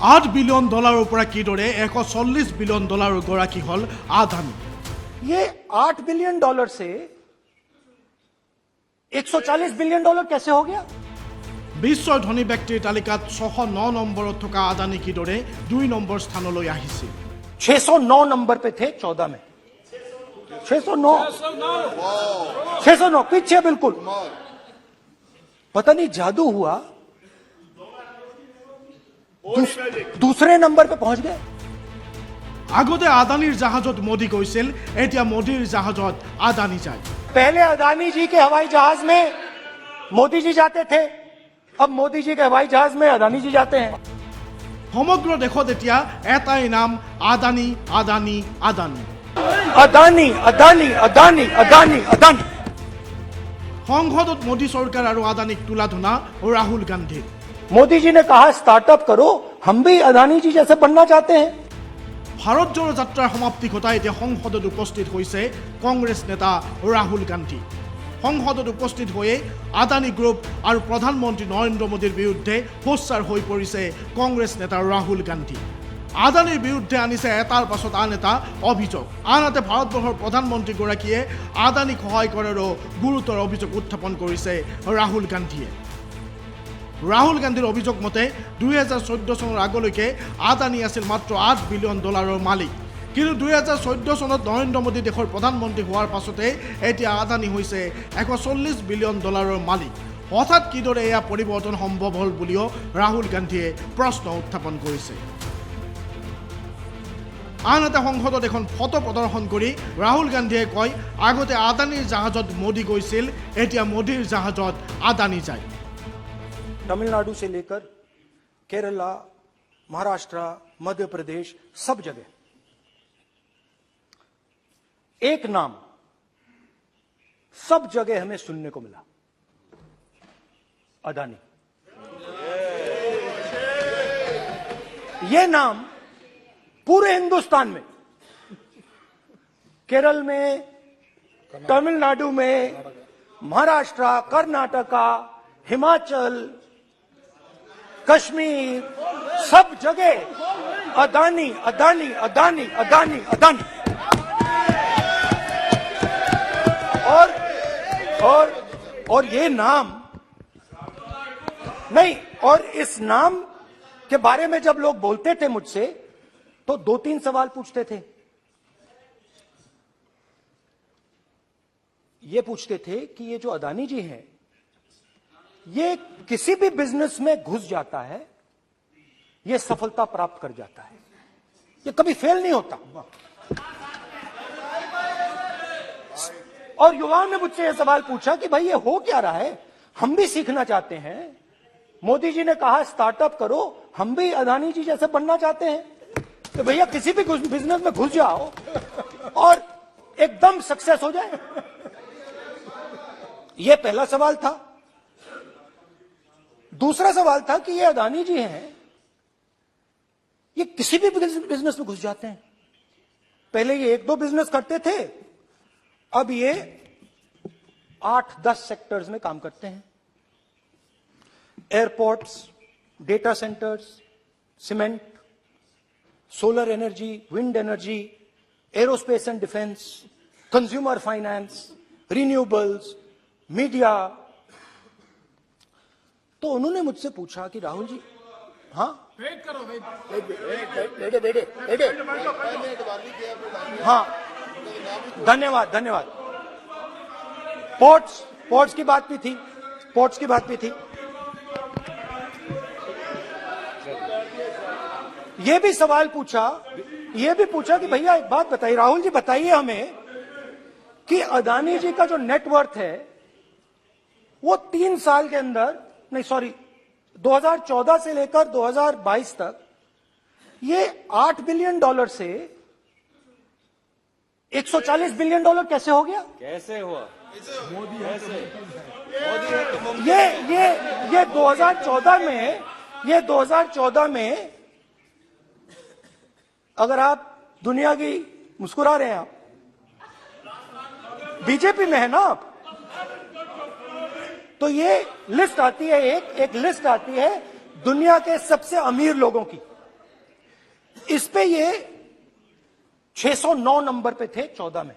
$8 billion পৰা কিদৰে $140 billion গৰাকী হল আদানী। ये $8 बिलियन से $140 बिलियन कैसे हो गया? বিশ্বৰ ধনী ব্যক্তিৰ তালিকাত 609 নম্বৰত থকা আদানী কিদৰে 2 নম্বৰ স্থানলৈ আহিছিল। 609 नंबर पे थे 14 में। 609 पीछे बिल्कुल। पता नहीं जादू हुआ, दूसरे नंबर पे पहुंच गए। আগতে আদানীৰ জাহাজত মোদী গৈছিল, এতিয়া মোদীৰ জাহাজত আদানী যায়। पहले अदानी जी के हवाई जहाज में मोदी जी जाते थे, अब मोदी जी के हवाई जहाज में अदानी जी जाते हैं। সমগ্ৰ দেশত এতিয়া এটাই নাম আদানী আদানী আদানী अदानी अदानी अदानी अदानी अदानी। সংসদত মোদী চৰকাৰ আৰু আদানীক তোলা ধুনা ৰাহুল গান্ধী। मोदी जी ने कहा स्टार्टअप करो, हम भी अदानी जी जैसे बनना चाहते हैं। ভাৰত জোড়ো যাত্ৰাৰ সমাপ্তি ঘটাই এতিয়া সংসদত উপস্থিত হৈছে কংগ্ৰেছ নেতা ৰাহুল গান্ধী। সংসদত উপস্থিত হৈয়ে আদানী গ্ৰুপ আৰু প্ৰধানমন্ত্ৰী নৰেন্দ্ৰ মোদীৰ বিৰুদ্ধে সোচ্চাৰ হৈ পৰিছে কংগ্ৰেছ নেতা ৰাহুল গান্ধী। আদানীৰ বিৰুদ্ধে আনিছে এটাৰ পাছত আন এটা অভিযোগ। আনহাতে ভাৰতবৰ্ষৰ প্ৰধানমন্ত্ৰীগৰাকীয়ে আদানীক সহায় কৰাৰো গুৰুতৰ অভিযোগ উত্থাপন কৰিছে ৰাহুল গান্ধীয়ে। ৰাহুল গান্ধীৰ অভিযোগ মতে 2014 চনৰ আগলৈকে আদানী আছিল মাত্ৰ $8 বিলিয়ন মালিক, কিন্তু 2014 চনত নৰেন্দ্ৰ মোদী দেশৰ প্ৰধানমন্ত্ৰী হোৱাৰ পাছতে এতিয়া আদানী হৈছে $140 বিলিয়ন মালিক। হঠাৎ কিদৰে এয়া পৰিৱৰ্তন সম্ভৱ হ'ল বুলিও ৰাহুল গান্ধীয়ে প্ৰশ্ন উত্থাপন কৰিছে। আনহাতে সংসদত এখন ফটো প্ৰদৰ্শন কৰি ৰাহুল গান্ধীয়ে কয়, আগতে আদানীৰ জাহাজত মোদী গৈছিল, এতিয়া মোদীৰ জাহাজত আদানী যায়। तमिलनाडु से लेकर केरला, महाराष्ट्र, मध्य प्रदेश, सब जगह एक नाम सब जगह हमें सुनने को मिला, अदानी। यह नाम पूरे हिंदुस्तान में, केरल में, तमिलनाडु में, महाराष्ट्र, कर्नाटका, हिमाचल, कश्मीर, सब जगह अदानी अदानी अदानी अदानी अदानी। और ये नाम नहीं, और इस नाम के बारे में जब लोग बोलते थे मुझसे तो 2-3 सवाल पूछते थे। ये पूछते थे कि ये जो अदानी जी हैं, ये किसी भी बिजनेस में घुस जाता है, ये सफलता प्राप्त कर जाता है, ये कभी फेल नहीं होता। और युवाओं ने मुझसे यह सवाल पूछा कि भाई ये हो क्या रहा है, हम भी सीखना चाहते हैं। मोदी जी ने कहा स्टार्टअप करो, हम भी अदानी जी जैसे बनना चाहते हैं। तो भैया किसी भी बिजनेस में घुस जाओ और एकदम सक्सेस हो जाए। यह पहला सवाल था। दूसरा सवाल था कि ये अदानी जी हैं, ये किसी भी बिजनेस में घुस जाते हैं। पहले ये 1-2 बिजनेस करते थे, अब ये 8-10 सेक्टर्स में काम करते हैं। Airports, data centres, cement, solar energy, wind energy, aerospace and defence, consumer finance, renewables, media. तो उन्होंने मुझसे पूछा कि राहुल जी, हाँ वेट करो, वेट हाँ धन्यवाद धन्यवाद। पोर्ट्स की बात भी थी, पोर्ट्स की बात भी थी। ये भी सवाल पूछा, ये भी पूछा कि भैया एक बात बताइए, राहुल जी बताइए हमें कि अदानी जी का जो नेटवर्थ है वो 3 साल के अंदर, नहीं सॉरी 2014 से लेकर 2022 तक ये $8 बिलियन से $140 बिलियन कैसे हो गया? कैसे हुआ? मोदी ये 2014 में अगर आप दुनिया की मुस्कुरा रहे हैं, आप बीजेपी में है ना आप, तो ये लिस्ट आती है, एक लिस्ट आती है दुनिया के सबसे अमीर लोगों की। इस पे ये 609 नंबर पे थे 14 में।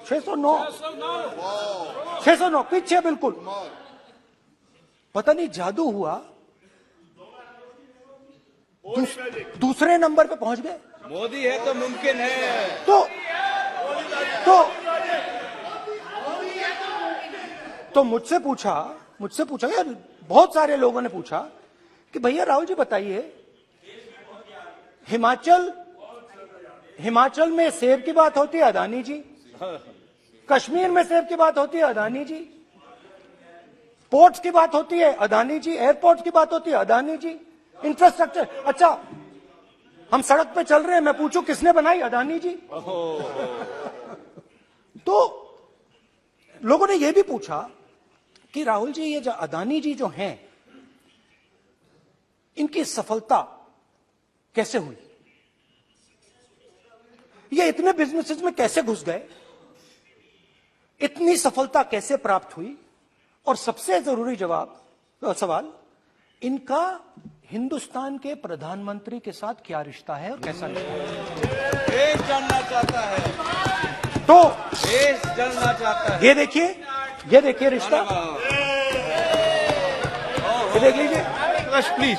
609 पीछे बिल्कुल। पता नहीं जादू हुआ, दूसरे नंबर पे पहुंच गए। मोदी है तो मुमकिन है। तो मुझसे पूछा यार, बहुत सारे लोगों ने पूछा कि भैया राहुल जी बताइए, हिमाचल में सेब की बात होती है अदानी जी, कश्मीर में सेब की बात होती है अदानी जी, पोर्ट्स की बात होती है अदानी जी, एयरपोर्ट की बात होती है अदानी जी, इंफ्रास्ट्रक्चर। अच्छा, हम सड़क पे चल रहे हैं, मैं पूछूं किसने बनाई? अदानी जी। तो लोगों ने यह भी पूछा कि राहुल जी, ये जो अदानी जी जो हैं, इनकी सफलता कैसे हुई? ये इतने बिजनेसेस में कैसे घुस गए? इतनी सफलता कैसे प्राप्त हुई? और सबसे जरूरी सवाल, इनका हिंदुस्तान के प्रधानमंत्री के साथ क्या रिश्ता है और कैसा रिश्ता है? देश जानना चाहता है, तो देश जानना चाहता है। ये देखिए रिश्ता, ये देख लीजिए प्लीज।